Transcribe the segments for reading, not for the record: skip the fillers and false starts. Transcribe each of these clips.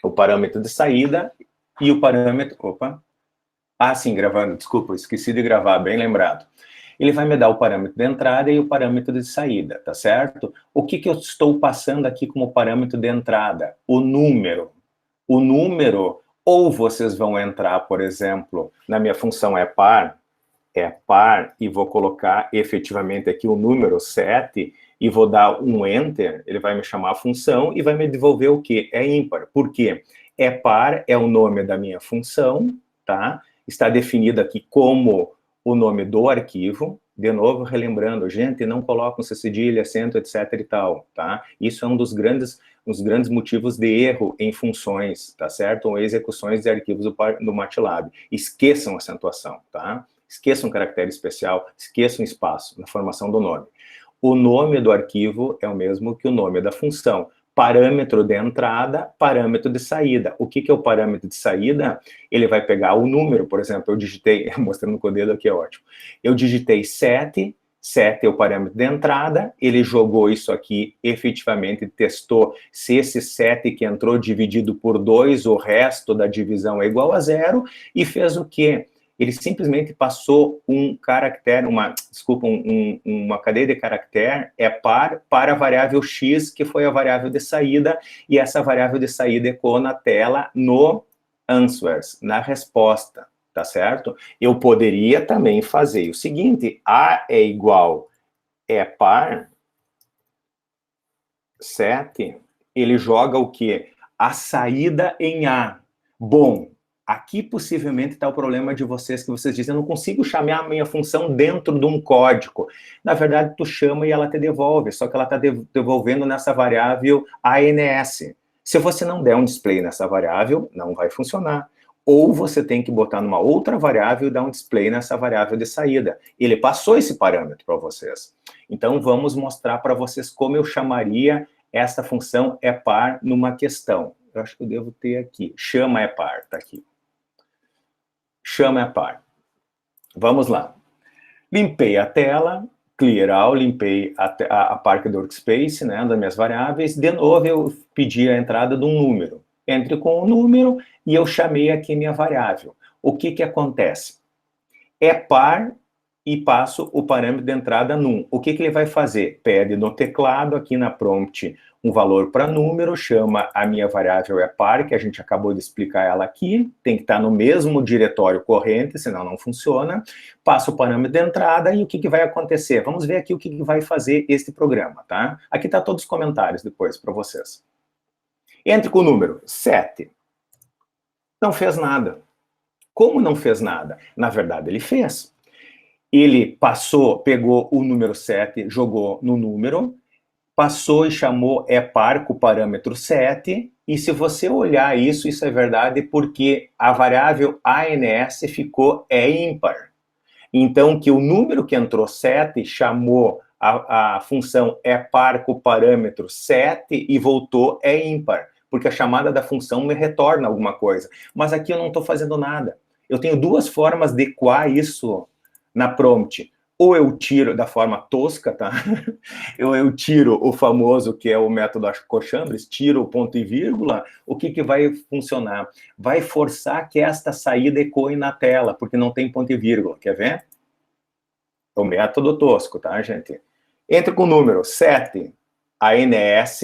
o parâmetro de saída e o parâmetro... Opa! Ah, sim, gravando, desculpa, esqueci de gravar, bem lembrado. Ele vai me dar o parâmetro de entrada e o parâmetro de saída, tá certo? O que eu estou passando aqui como parâmetro de entrada? O número. O número, ou vocês vão entrar, por exemplo, na minha função é par, e vou colocar efetivamente aqui o número 7, e vou dar um Enter, ele vai me chamar a função e vai me devolver o quê? É ímpar. Por quê? É par, é o nome da minha função, tá? Está definido aqui como o nome do arquivo. De novo, relembrando, gente, não colocam cedilha, acento, etc e tal, tá? Isso é um dos grandes motivos de erro em funções, tá certo? Ou execuções de arquivos do MATLAB. Esqueçam a acentuação, tá? Esqueçam um caractere especial, esqueçam espaço na formação do nome. O nome do arquivo é o mesmo que o nome da função. Parâmetro de entrada, parâmetro de saída. O que é o parâmetro de saída? Ele vai pegar o número, por exemplo, eu digitei, mostrando com o dedo aqui é ótimo, eu digitei 7, 7 é o parâmetro de entrada, ele jogou isso aqui, efetivamente testou se esse 7 que entrou dividido por 2, o resto da divisão é igual a 0, e fez o quê? Ele simplesmente passou um caractere, uma cadeia de caractere, é par, para a variável x, que foi a variável de saída, e essa variável de saída ecoou na tela no answers, na resposta, tá certo? Eu poderia também fazer o seguinte, A é igual, é par, 7, ele joga o quê? A saída em A. Bom, aqui possivelmente está o problema de vocês, que vocês dizem, eu não consigo chamar a minha função dentro de um código. Na verdade, tu chama e ela te devolve, só que ela está devolvendo nessa variável ANS. Se você não der um display nessa variável, não vai funcionar. Ou você tem que botar numa outra variável e dar um display nessa variável de saída. Ele passou esse parâmetro para vocês. Então, vamos mostrar para vocês como eu chamaria essa função é par numa questão. Eu acho que eu devo ter aqui. Chama é par, tá aqui. Chama é par. Vamos lá. Limpei a tela, clear all, limpei a parte do workspace, né, das minhas variáveis. De novo, eu pedi a entrada de um número. Entre com o número e eu chamei aqui minha variável. O que acontece? É par e passo o parâmetro de entrada num. O que ele vai fazer? Pede no teclado, aqui na prompt, um valor para número, chama a minha variável é par, que a gente acabou de explicar ela aqui, tem que estar no mesmo diretório corrente, senão não funciona. Passa o parâmetro de entrada e o que vai acontecer? Vamos ver aqui o que vai fazer este programa, tá? Aqui tá todos os comentários depois para vocês. Entre com o número 7. Não fez nada. Como não fez nada? Na verdade, ele fez. Ele pegou o número 7, jogou no número, passou e chamou é par com o parâmetro 7, e se você olhar isso é verdade porque a variável ANS ficou é ímpar. Então, que o número que entrou 7 chamou a função é par com o parâmetro 7 e voltou é ímpar, porque a chamada da função me retorna alguma coisa. Mas aqui eu não estou fazendo nada. Eu tenho duas formas de equar isso na prompt. Ou eu tiro da forma tosca, tá? Eu tiro o famoso, que é o método Cochambres, tiro o ponto e vírgula, o que vai funcionar? Vai forçar que esta saída ecoe na tela, porque não tem ponto e vírgula, quer ver? O método tosco, tá, gente? Entra com o número 7, a ANS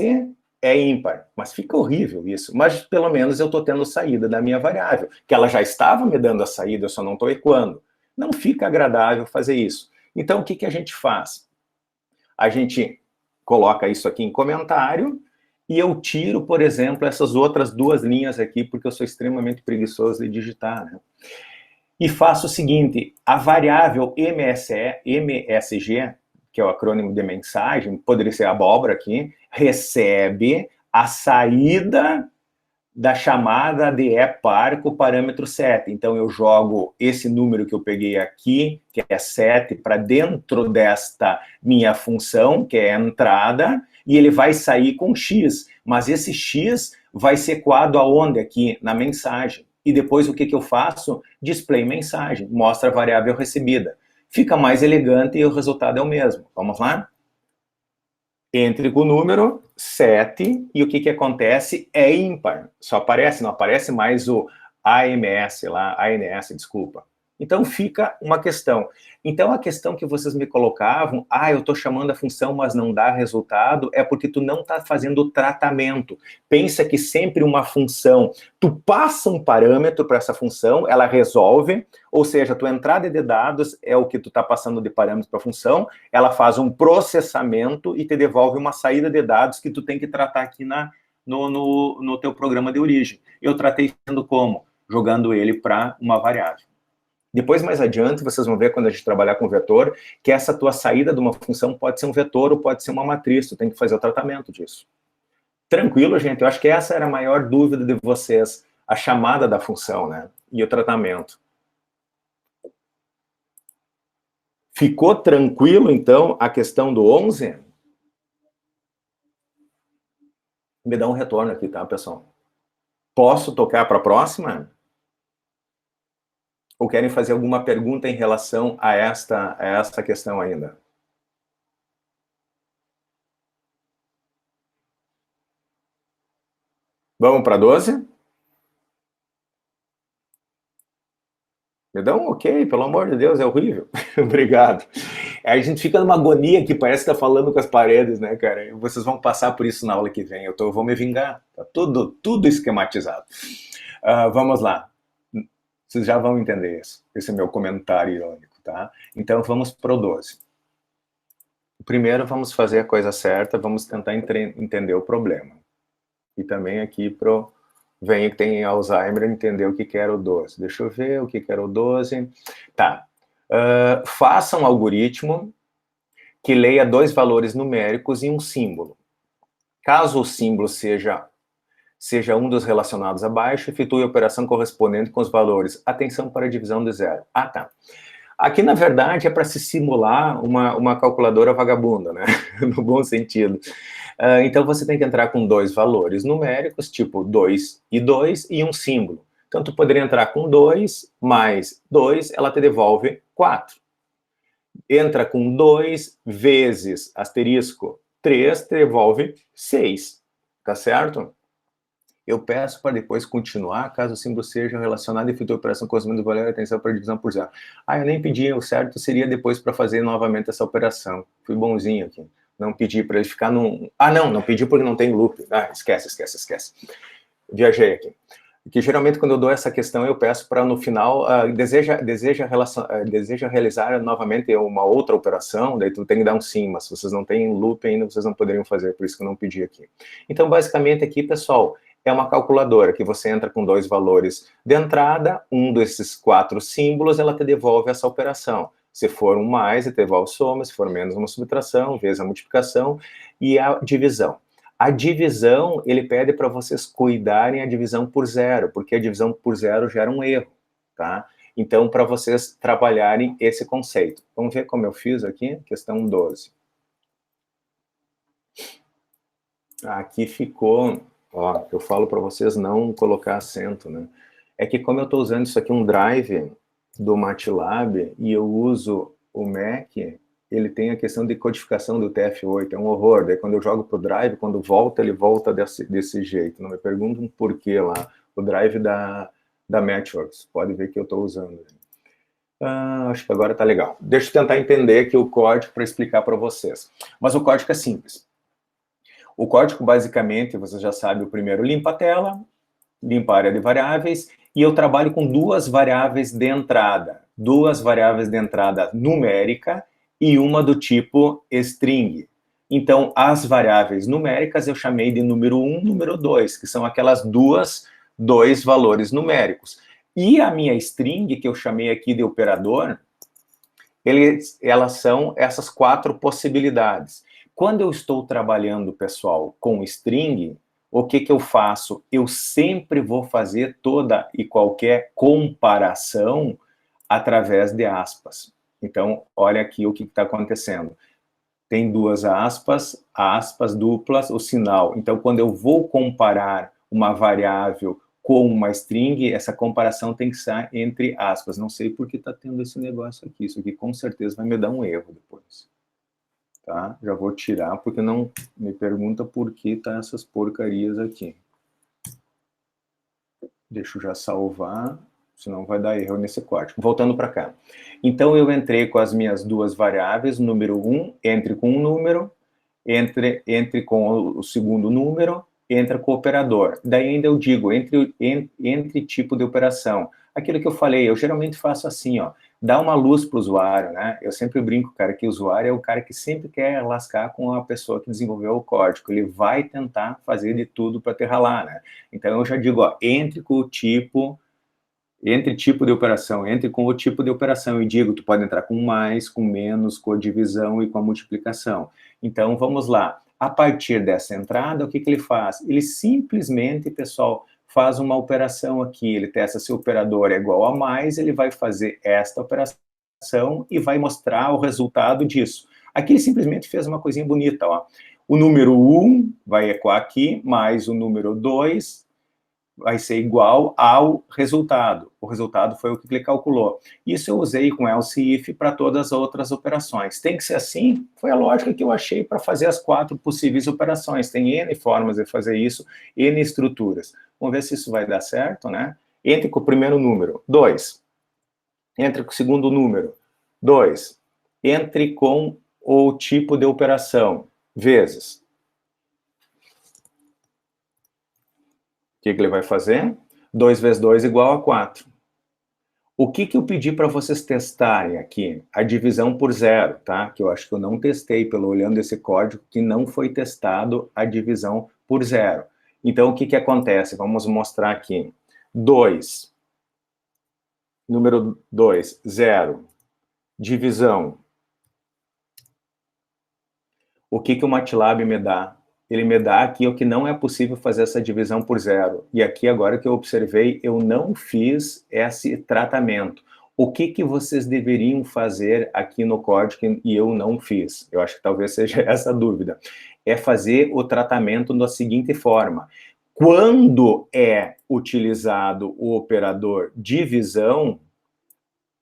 é ímpar, mas fica horrível isso, mas pelo menos eu estou tendo saída da minha variável, que ela já estava me dando a saída, eu só não estou ecoando. Não fica agradável fazer isso. Então, o que a gente faz? A gente coloca isso aqui em comentário e eu tiro, por exemplo, essas outras duas linhas aqui, porque eu sou extremamente preguiçoso de digitar, né? E faço o seguinte, a variável MSG, que é o acrônimo de mensagem, poderia ser abóbora aqui, recebe a saída da chamada de é par com o parâmetro 7. Então, eu jogo esse número que eu peguei aqui, que é 7, para dentro desta minha função, que é a entrada, e ele vai sair com x. Mas esse x vai ser ecoado aonde? Aqui, na mensagem. E depois, o que eu faço? Display mensagem, mostra a variável recebida. Fica mais elegante e o resultado é o mesmo. Vamos lá? Entre com o número 7, e o que acontece? É ímpar. Só aparece, não aparece mais o AMS lá, ANS, desculpa. Então fica uma questão. Então a questão que vocês me colocavam, eu estou chamando a função, mas não dá resultado, é porque tu não está fazendo o tratamento. Pensa que sempre uma função, tu passa um parâmetro para essa função, ela resolve, ou seja, tua entrada de dados é o que tu está passando de parâmetro para a função, ela faz um processamento e te devolve uma saída de dados que tu tem que tratar aqui no teu programa de origem. Eu tratei sendo como? Jogando ele para uma variável. Depois, mais adiante, vocês vão ver, quando a gente trabalhar com vetor, que essa tua saída de uma função pode ser um vetor ou pode ser uma matriz, tu tem que fazer o tratamento disso. Tranquilo, gente? Eu acho que essa era a maior dúvida de vocês, a chamada da função, né? E o tratamento. Ficou tranquilo, então, a questão do 11? Me dá um retorno aqui, tá, pessoal? Posso tocar para a próxima? Ou querem fazer alguma pergunta em relação a esta questão ainda? Vamos para 12? Me dá um ok, pelo amor de Deus, é horrível. Obrigado. Aí a gente fica numa agonia que parece que tá falando com as paredes, né, cara? Vocês vão passar por isso na aula que vem. Eu vou me vingar. Tá tudo esquematizado. Vamos lá. Vocês já vão entender isso. Esse é meu comentário irônico, tá? Então vamos pro 12. Primeiro vamos fazer a coisa certa, vamos tentar entender o problema. E também aqui pro venha que tem Alzheimer entender o que era o 12. Deixa eu ver o que era o 12. Tá. Faça um algoritmo que leia 2 valores numéricos e um símbolo. Caso o símbolo seja um dos relacionados abaixo, efetue a operação correspondente com os valores. Atenção para a divisão de 0. Tá. Aqui, na verdade, é para se simular uma calculadora vagabunda, né? No bom sentido. Então, você tem que entrar com 2 valores numéricos, tipo 2 e um símbolo. Então, tu poderia entrar com 2 mais 2, ela te devolve 4. Entra com 2 vezes asterisco 3, te devolve 6. Tá certo? Eu peço para depois continuar, caso o símbolo seja relacionado e efetue a operação correspondente do valor, atenção para divisão por 0. Eu nem pedi, o certo seria depois para fazer novamente essa operação. Fui bonzinho aqui. Não pedi para ele ficar num... não pedi porque não tem loop. Esquece. Viajei aqui. Que geralmente quando eu dou essa questão eu peço para no final, deseja realizar novamente uma outra operação, daí tu tem que dar um sim, mas se vocês não têm loop ainda, vocês não poderiam fazer, por isso que eu não pedi aqui. Então, basicamente aqui, pessoal, é uma calculadora que você entra com 2 valores de entrada, um desses 4 símbolos, ela te devolve essa operação. Se for um mais, ele te devolve soma, se for menos, uma subtração, vezes a multiplicação e a divisão. A divisão, ele pede para vocês cuidarem a divisão por 0, porque a divisão por 0 gera um erro, tá? Então, para vocês trabalharem esse conceito. Vamos ver como eu fiz aqui? Questão 12. Aqui ficou... eu falo para vocês não colocar acento, né? É que como eu estou usando isso aqui, um drive do MATLAB, e eu uso o Mac, ele tem a questão de codificação do TF8, é um horror. Daí quando eu jogo pro drive, quando volta, ele volta desse jeito. Não me perguntem por que lá. O drive da Matchworks, pode ver que eu estou usando. Acho que agora tá legal. Deixa eu tentar entender aqui o código para explicar para vocês. Mas o código é simples. O código, basicamente, você já sabe, o primeiro limpa a tela, limpa a área de variáveis, e eu trabalho com 2 variáveis de entrada. 2 variáveis de entrada numérica e uma do tipo string. Então, as variáveis numéricas eu chamei de número 1, número 2, que são aquelas 2 valores numéricos. E a minha string, que eu chamei aqui de operador, elas são essas 4 possibilidades. Quando eu estou trabalhando, pessoal, com string, o que eu faço? Eu sempre vou fazer toda e qualquer comparação através de aspas. Então, olha aqui o que está acontecendo. Tem 2 aspas, aspas duplas, o sinal. Então, quando eu vou comparar uma variável com uma string, essa comparação tem que ser entre aspas. Não sei por que está tendo esse negócio aqui. Isso aqui com certeza vai me dar um erro depois. tá? Já vou tirar, porque não me pergunta por que tá essas porcarias aqui. Deixa eu já salvar, senão vai dar erro nesse código. Voltando para cá. Então, eu entrei com as minhas duas variáveis, número 1, entre com um número, entre com o segundo número, entra com o operador. Daí ainda eu digo, entre tipo de operação. Aquilo que eu falei, eu geralmente faço assim, ó, dá uma luz para o usuário, né? Eu sempre brinco, cara, que o usuário é o cara que sempre quer lascar com a pessoa que desenvolveu o código. Ele vai tentar fazer de tudo para te ralar, né? Então eu já digo, ó, entre com o tipo, entre tipo de operação, entre com o tipo de operação, e digo, tu pode entrar com mais, com menos, com a divisão e com a multiplicação. Então, vamos lá. A partir dessa entrada, o que ele faz? Ele simplesmente, pessoal, faz uma operação aqui, ele testa se o operador é igual a mais, ele vai fazer esta operação e vai mostrar o resultado disso. Aqui ele simplesmente fez uma coisinha bonita, ó. O número 1 vai ecoar aqui, mais o número 2 vai ser igual ao resultado. O resultado foi o que ele calculou. Isso eu usei com else if para todas as outras operações. Tem que ser assim? Foi a lógica que eu achei para fazer as 4 possíveis operações. Tem N formas de fazer isso, N estruturas. Vamos ver se isso vai dar certo, né? Entre com o primeiro número, 2. Entre com o segundo número, 2. Entre com o tipo de operação, vezes. O que ele vai fazer? 2 vezes 2 igual a 4. O que eu pedi para vocês testarem aqui? A divisão por zero, tá? Que eu acho que eu não testei, pelo olhando esse código, que não foi testado a divisão por zero. Então, o que acontece? Vamos mostrar aqui. 2. Número 2, 0. Divisão. O que o MATLAB me dá? Ele me dá aqui o que não é possível fazer essa divisão por zero. E aqui, agora que eu observei, eu não fiz esse tratamento. O que vocês deveriam fazer aqui no código e eu não fiz? Eu acho que talvez seja essa a dúvida. É fazer o tratamento da seguinte forma. Quando é utilizado o operador divisão,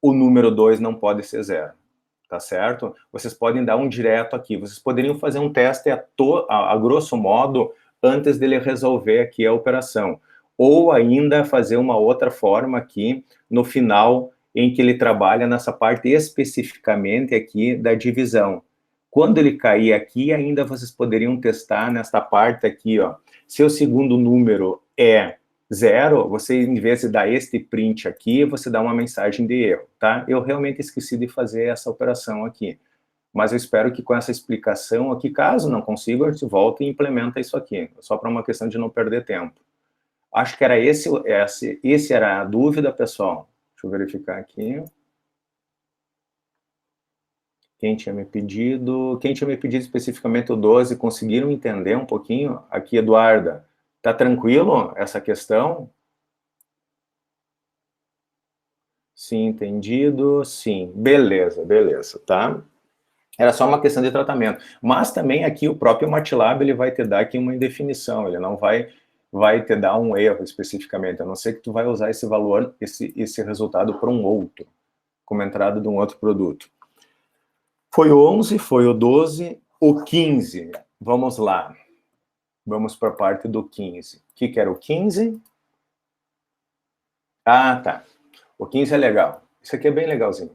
o número 2 não pode ser zero. Tá certo? Vocês podem dar um direto aqui. Vocês poderiam fazer um teste a grosso modo antes dele resolver aqui a operação. Ou ainda fazer uma outra forma aqui no final em que ele trabalha nessa parte especificamente aqui da divisão. Quando ele cair aqui, ainda vocês poderiam testar nesta parte aqui, ó. Se o segundo número é 0, você, em vez de dar este print aqui, você dá uma mensagem de erro, tá? Eu realmente esqueci de fazer essa operação aqui. Mas eu espero que com essa explicação aqui, caso não consiga, a gente volta e implementa isso aqui. Só para uma questão de não perder tempo. Acho que era esse era a dúvida, pessoal. Deixa eu verificar aqui. Quem tinha me pedido especificamente o 12, conseguiram entender um pouquinho? Aqui, Eduarda. Tá tranquilo essa questão? Sim, entendido. Sim, beleza, tá? Era só uma questão de tratamento. Mas também aqui o próprio MATLAB, ele vai te dar aqui uma indefinição, ele não vai te dar um erro especificamente, a não ser que tu vai usar esse valor, esse resultado para um outro, como entrada de um outro produto. Foi o 11, foi o 12, o 15. Vamos lá. Vamos para a parte do 15. O que era o 15? Ah, tá. O 15 é legal. Isso aqui é bem legalzinho.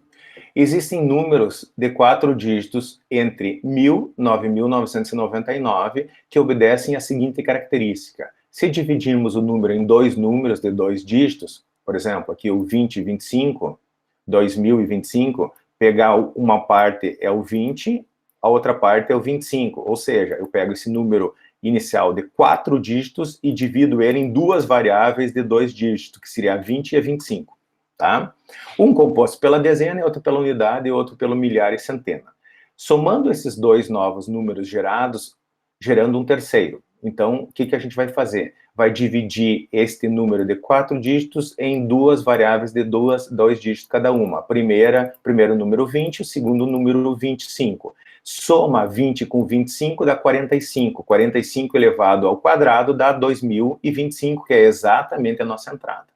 Existem números de 4 dígitos entre 1000 e 9.999 que obedecem à seguinte característica. Se dividirmos o número em dois números de 2 dígitos, por exemplo, aqui o 20 e 25, 2025, pegar uma parte é o 20, a outra parte é o 25. Ou seja, eu pego esse número inicial de 4 dígitos e divido ele em duas variáveis de 2 dígitos, que seria a 20 e a 25. Tá? Um composto pela dezena, outro pela unidade e outro pelo milhar e centena. Somando esses dois novos números gerados, gerando um terceiro. Então, o que a gente vai fazer? Vai dividir este número de 4 dígitos em duas variáveis de 2 dígitos cada uma. Primeiro número 20, o segundo número 25. Soma 20 com 25 dá 45. 45 elevado ao quadrado dá 2025, que é exatamente a nossa entrada.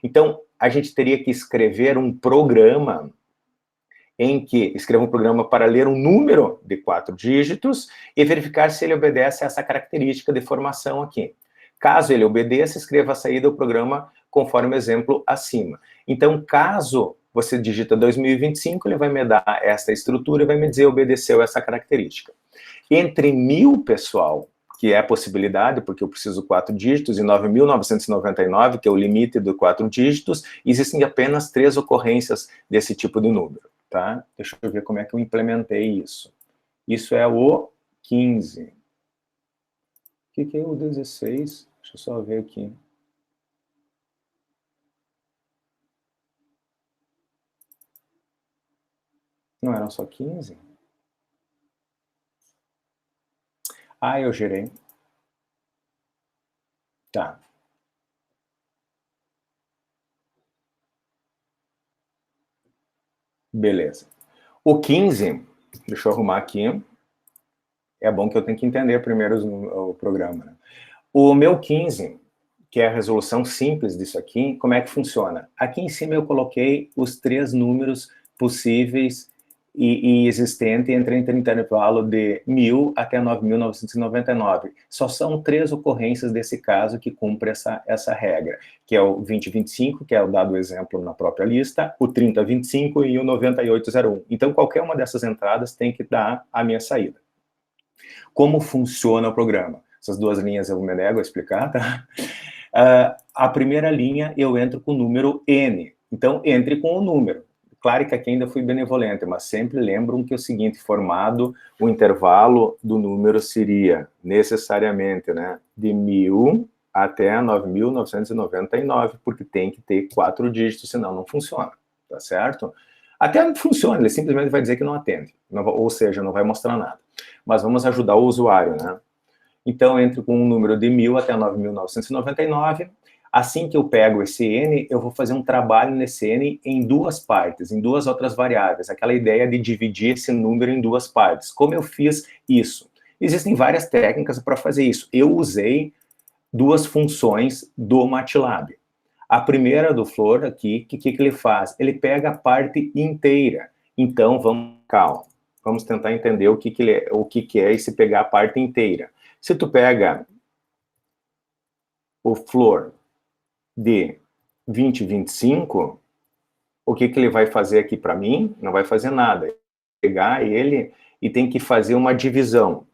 Então, a gente teria que escrever um programa em que escreva um programa para ler um número de 4 dígitos e verificar se ele obedece a essa característica de formação aqui. Caso ele obedeça, escreva a saída do programa conforme o exemplo acima. Então, caso você digita 2025, ele vai me dar essa estrutura e vai me dizer obedeceu essa característica. Entre 1000, pessoal, que é a possibilidade, porque eu preciso 4 dígitos, e 9.999, que é o limite de 4 dígitos, existem apenas 3 ocorrências desse tipo de número, tá? Deixa eu ver como é que eu implementei isso. Isso é o 15. O que é o 16? Deixa eu só ver aqui. Não eram só 15? Ah, eu gerei. Tá. Beleza. O 15, deixa eu arrumar aqui. É bom que eu tenho que entender primeiro o programa, né? O meu 15, que é a resolução simples disso aqui, como é que funciona? Aqui em cima eu coloquei os 3 números possíveis e existentes entre o intervalo de 1000 até 9.999. Só são 3 ocorrências desse caso que cumpre essa regra, que é o 2025, que é o dado exemplo na própria lista, o 3025 e o 9801. Então, qualquer uma dessas entradas tem que dar a minha saída. Como funciona o programa? Essas 2 linhas eu me nego a explicar, tá? A primeira linha eu entro com o número N. Então, entre com o número. Claro que aqui ainda fui benevolente, mas sempre lembram que é o seguinte, formado, o intervalo do número seria necessariamente, né, de 1000 até 9.999, porque tem que ter 4 dígitos, senão não funciona, tá certo? Até não funciona, ele simplesmente vai dizer que não atende, ou seja, não vai mostrar nada. Mas vamos ajudar o usuário, né? Então, eu entro com um número de 1000 até 9.999. Assim que eu pego esse N, eu vou fazer um trabalho nesse N em 2 partes, em 2 outras variáveis. Aquela ideia de dividir esse número em 2 partes. Como eu fiz isso? Existem várias técnicas para fazer isso. Eu usei 2 funções do MATLAB. A primeira do Flor aqui, o que ele faz? Ele pega a parte inteira. Então, vamos tentar entender o que é esse pegar a parte inteira. Se tu pega o Flor de 2025, o que ele vai fazer aqui para mim? Não vai fazer nada. Pegar ele e tem que fazer uma divisão.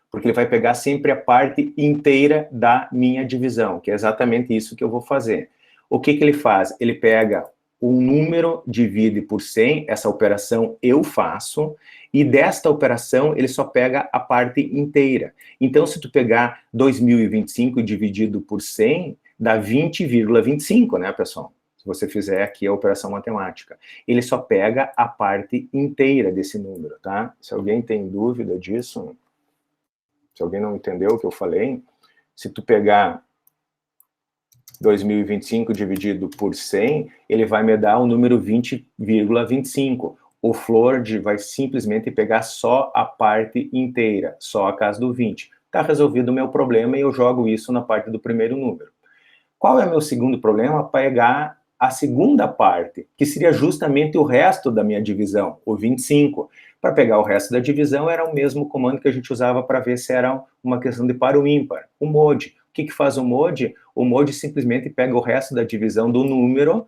Porque ele vai pegar sempre a parte inteira da minha divisão, que é exatamente isso que eu vou fazer. O que ele faz? Ele pega um número, divide por 100, essa operação eu faço, e desta operação ele só pega a parte inteira. Então, se tu pegar 2025 dividido por 100, dá 20,25, né, pessoal? Se você fizer aqui a operação matemática. Ele só pega a parte inteira desse número, tá? Se alguém tem dúvida disso, se alguém não entendeu o que eu falei, se tu pegar 2025 dividido por 100, ele vai me dar o número 20,25. O Flor vai simplesmente pegar só a parte inteira, só a casa do 20. Está resolvido o meu problema e eu jogo isso na parte do primeiro número. Qual é o meu segundo problema? Pegar a segunda parte, que seria justamente o resto da minha divisão, o 25. Para pegar o resto da divisão, era o mesmo comando que a gente usava para ver se era uma questão de par ou ímpar, o mode. O que faz o mode? O mode simplesmente pega o resto da divisão do número.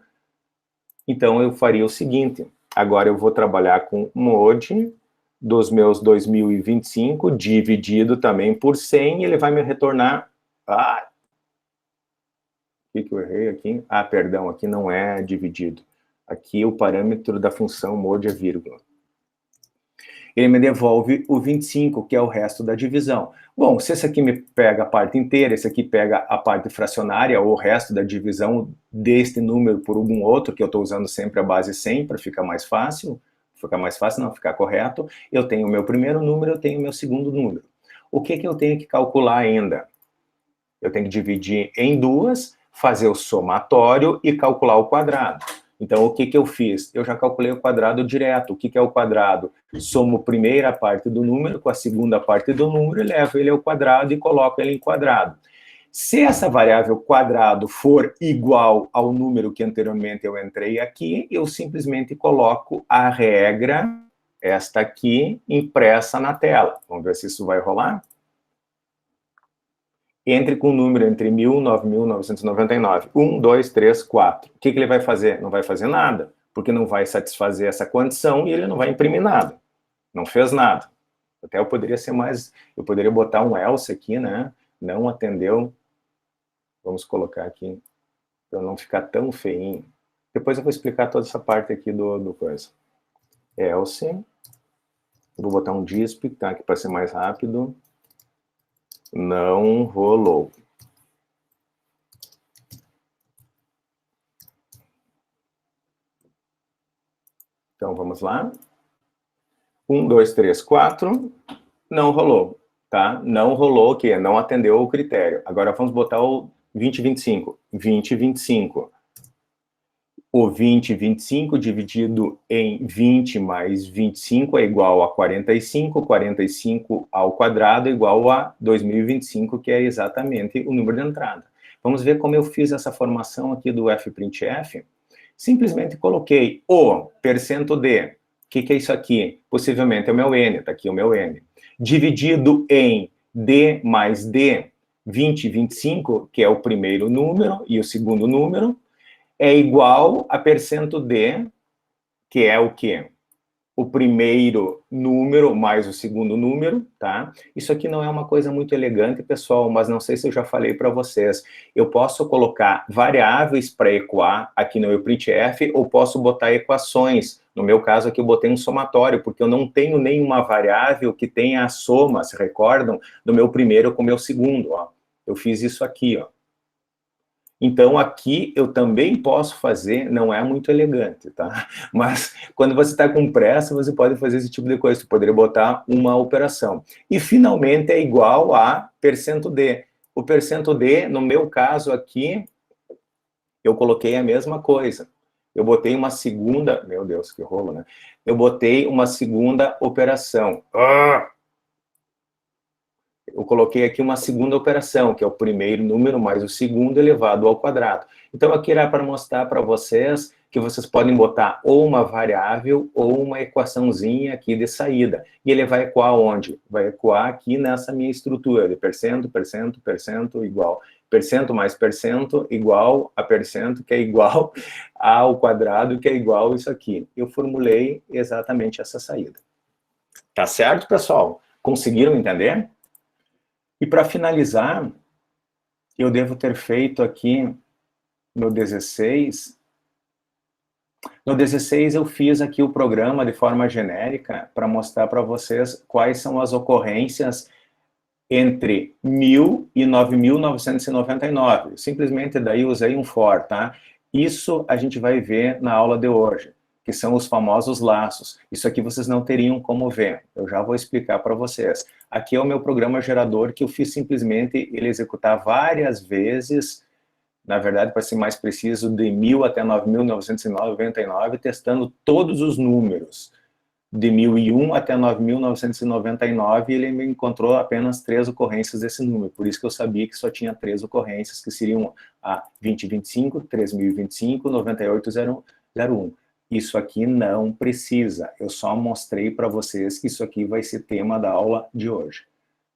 Então, eu faria o seguinte. Agora, eu vou trabalhar com mode dos meus 2025, dividido também por 100, e ele vai me retornar... O que eu errei aqui? Perdão, aqui não é dividido. Aqui o parâmetro da função mode é vírgula. Ele me devolve o 25, que é o resto da divisão. Bom, se esse aqui me pega a parte inteira, esse aqui pega a parte fracionária, ou o resto da divisão deste número por algum outro, que eu estou usando sempre a base 100 para ficar mais fácil, ficar correto, eu tenho o meu primeiro número, eu tenho o meu segundo número. O que eu tenho que calcular ainda? Eu tenho que dividir em 2, fazer o somatório e calcular o quadrado. Então, o que eu fiz? Eu já calculei o quadrado direto. O que é o quadrado? Somo a primeira parte do número com a segunda parte do número, levo ele ao quadrado e coloco ele em quadrado. Se essa variável quadrado for igual ao número que anteriormente eu entrei aqui, eu simplesmente coloco a regra, esta aqui, impressa na tela. Vamos ver se isso vai rolar? Entre com o número entre 1.000 e 9.999. 1, 2, 3, 4. O que ele vai fazer? Não vai fazer nada, porque não vai satisfazer essa condição e ele não vai imprimir nada. Não fez nada. Até eu poderia ser mais... Eu poderia botar um else aqui, né? Não atendeu. Vamos colocar aqui, para não ficar tão feinho. Depois eu vou explicar toda essa parte aqui do coisa. Else. Vou botar um disp, tá? Aqui para ser mais rápido. Não rolou. Então, vamos lá. 1, 2, 3, 4. Não rolou, tá? Não rolou, que não atendeu o critério. Agora vamos botar o 20, 25. 20, 25. O 20, 25 dividido em 20 mais 25 é igual a 45. 45 ao quadrado é igual a 2025, que é exatamente o número de entrada. Vamos ver como eu fiz essa formação aqui do fprintf. Simplesmente coloquei o percento de, o que é isso aqui? Possivelmente é o meu n, tá aqui o meu n. Dividido em d mais d, 20, 25, que é o primeiro número, e o segundo número, é igual a percento de, que é o quê? O primeiro número mais o segundo número, tá? Isso aqui não é uma coisa muito elegante, pessoal, mas não sei se eu já falei para vocês. Eu posso colocar variáveis para equar aqui no meu printf, ou posso botar equações. No meu caso aqui eu botei um somatório, porque eu não tenho nenhuma variável que tenha a soma, se recordam? Do meu primeiro com o meu segundo, ó. Eu fiz isso aqui, ó. Então, aqui eu também posso fazer, não é muito elegante, tá? Mas quando você está com pressa, você pode fazer esse tipo de coisa, você poderia botar uma operação. E, finalmente, é igual a percento de. O percento de, no meu caso aqui, eu coloquei a mesma coisa. Eu botei uma segunda... Meu Deus, que rolo, né? Eu botei uma segunda operação. Eu coloquei aqui uma segunda operação, que é o primeiro número mais o segundo elevado ao quadrado. Então, aqui era para mostrar para vocês que vocês podem botar ou uma variável ou uma equaçãozinha aqui de saída. E ele vai ecoar onde? Vai ecoar aqui nessa minha estrutura de percento, percento, percento igual. Percento mais percento igual a percento, que é igual ao quadrado, que é igual isso aqui. Eu formulei exatamente essa saída. Tá certo, pessoal? Conseguiram entender? E para finalizar, eu devo ter feito aqui no 16. No 16 eu fiz aqui o programa de forma genérica para mostrar para vocês quais são as ocorrências entre 1.000 e 9.999. Simplesmente daí usei um for, tá? Isso a gente vai ver na aula de hoje, que são os famosos laços. Isso aqui vocês não teriam como ver. Eu já vou explicar para vocês. Aqui é o meu programa gerador, que eu fiz simplesmente ele executar várias vezes, na verdade, para ser mais preciso, de 1.000 até 9.999, testando todos os números. De 1.001 até 9.999, ele me encontrou apenas 3 ocorrências desse número. Por isso que eu sabia que só tinha 3 ocorrências, que seriam a 2025, 3.025, 9801. Isso aqui não precisa. Eu só mostrei para vocês que isso aqui vai ser tema da aula de hoje.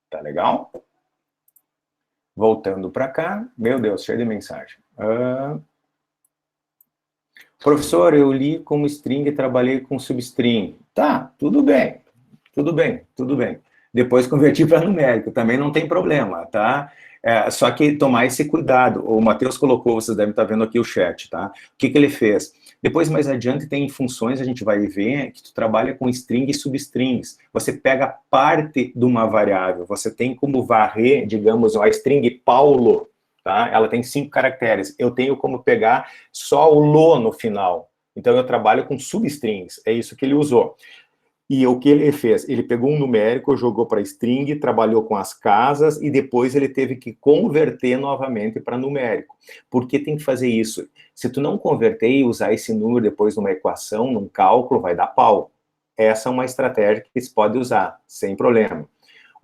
Tá legal? Voltando para cá. Meu Deus, cheio de mensagem. Professor, eu li como string e trabalhei com substring. Tá, tudo bem. Tudo bem, tudo bem. Depois converti para numérico, também não tem problema, tá? Só que tomar esse cuidado. O Matheus colocou, vocês devem estar vendo aqui o chat, tá? O que ele fez? Depois, mais adiante, tem funções, a gente vai ver, que tu trabalha com string e substrings. Você pega parte de uma variável, você tem como varrer, digamos, a string Paulo, tá? Ela tem 5 caracteres. Eu tenho como pegar só o lo no final. Então, eu trabalho com substrings. É isso que ele usou. E o que ele fez? Ele pegou um numérico, jogou para string, trabalhou com as casas e depois ele teve que converter novamente para numérico. Por que tem que fazer isso? Se tu não converter e usar esse número depois numa equação, num cálculo, vai dar pau. Essa é uma estratégia que se pode usar, sem problema.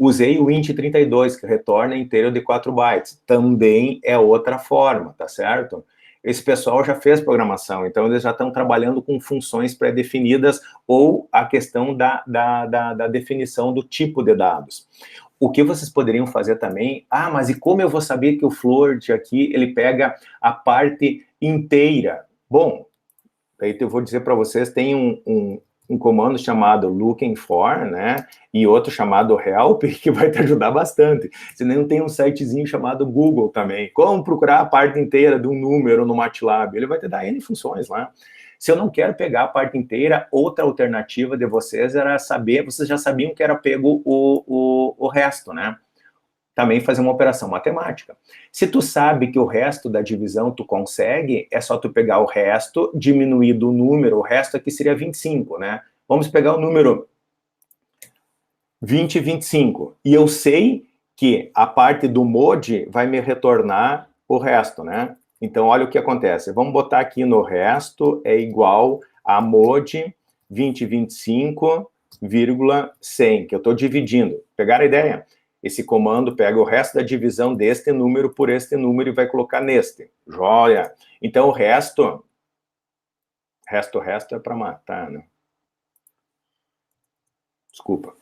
Usei o int32, que retorna inteiro de 4 bytes. Também é outra forma, tá certo? Esse pessoal já fez programação, então eles já estão trabalhando com funções pré-definidas ou a questão da definição do tipo de dados. O que vocês poderiam fazer também, mas e como eu vou saber que o Float aqui, ele pega a parte inteira? Bom, aí eu vou dizer para vocês, tem um comando chamado looking for, né, e outro chamado help, que vai te ajudar bastante. Se não tem um sitezinho chamado Google também, como procurar a parte inteira de um número no MATLAB, ele vai te dar N funções lá. Se eu não quero pegar a parte inteira, outra alternativa de vocês era saber, vocês já sabiam que era pego o resto, né? Também fazer uma operação matemática. Se tu sabe que o resto da divisão tu consegue, é só tu pegar o resto, diminuir do número, o resto aqui seria 25, né? Vamos pegar o número 20 e 25. E eu sei que a parte do mod vai me retornar o resto, né? Então, olha o que acontece. Vamos botar aqui no resto é igual a mod 2025,100, que eu estou dividindo. Pegaram a ideia? Esse comando pega o resto da divisão deste número por este número e vai colocar neste. Joia! Então, o resto é para matar, né? Desculpa.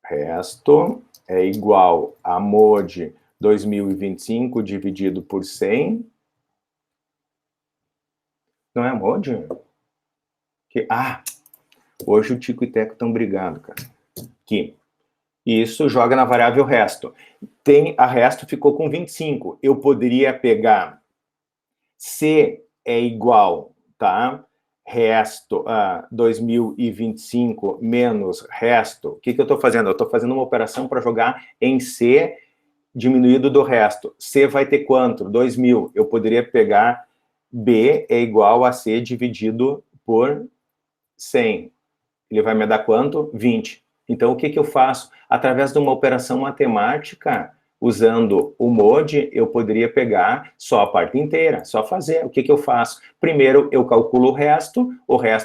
Resto é igual a mod 2025 dividido por 100. Não é mod? Hoje o Tico e Teco estão brigando, cara. Aqui. Isso joga na variável resto. A resto ficou com 25. Eu poderia pegar C é igual, tá? Resto 2025 menos resto. O que eu estou fazendo? Eu estou fazendo uma operação para jogar em C diminuído do resto. C vai ter quanto? 2000. Eu poderia pegar B é igual a C dividido por 100. Ele vai me dar quanto? 20. Então, o que eu faço? Através de uma operação matemática, usando o mod, eu poderia pegar só a parte inteira, só fazer. O que eu faço? Primeiro, eu calculo o resto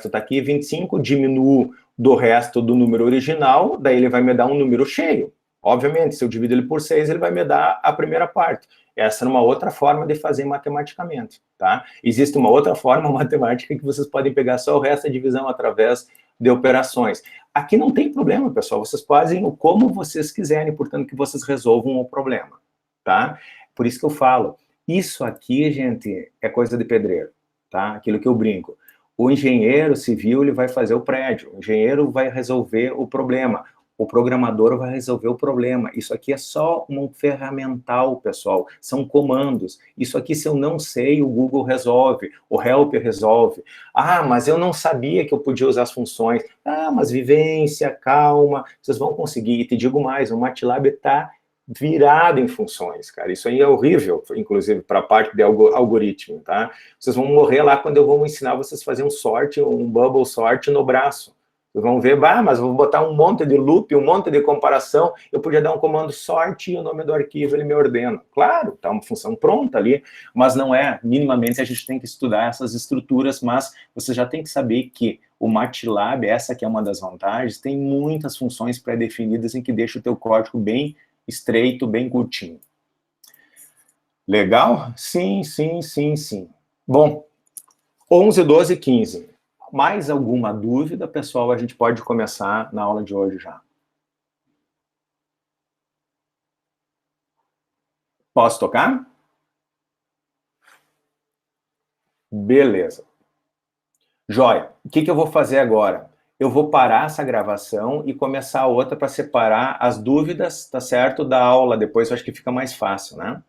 está aqui, 25, diminuo do resto do número original, daí ele vai me dar um número cheio. Obviamente, se eu divido ele por 6, ele vai me dar a primeira parte. Essa é uma outra forma de fazer matematicamente, tá? Existe uma outra forma matemática que vocês podem pegar só o resto da divisão através de operações. Aqui não tem problema, pessoal, vocês fazem como vocês quiserem, portanto que vocês resolvam o problema, tá? Por isso que eu falo, isso aqui, gente, é coisa de pedreiro, tá? Aquilo que eu brinco. O engenheiro civil, ele vai fazer o prédio, o engenheiro vai resolver o problema, o programador vai resolver o problema. Isso aqui é só um ferramental, pessoal. São comandos. Isso aqui, se eu não sei, o Google resolve, o Help resolve. Mas eu não sabia que eu podia usar as funções. Mas vivência, calma, vocês vão conseguir. E te digo mais, o MATLAB está virado em funções, cara. Isso aí é horrível, inclusive, para a parte de algoritmo, tá? Vocês vão morrer lá quando eu vou ensinar vocês a fazer um sort, um bubble sort no braço. Vocês vão ver, mas vou botar um monte de loop, um monte de comparação, eu podia dar um comando sort e o nome do arquivo ele me ordena. Claro, está uma função pronta ali, mas não é, minimamente a gente tem que estudar essas estruturas, mas você já tem que saber que o MATLAB, essa que é uma das vantagens, tem muitas funções pré-definidas em que deixa o teu código bem estreito, bem curtinho. Legal? Sim. Bom, 11, 12 e 15. Mais alguma dúvida, pessoal? A gente pode começar na aula de hoje já. Posso tocar? Beleza. Joia. O que eu vou fazer agora? Eu vou parar essa gravação e começar a outra para separar as dúvidas, tá certo? Da aula. Depois eu acho que fica mais fácil, né?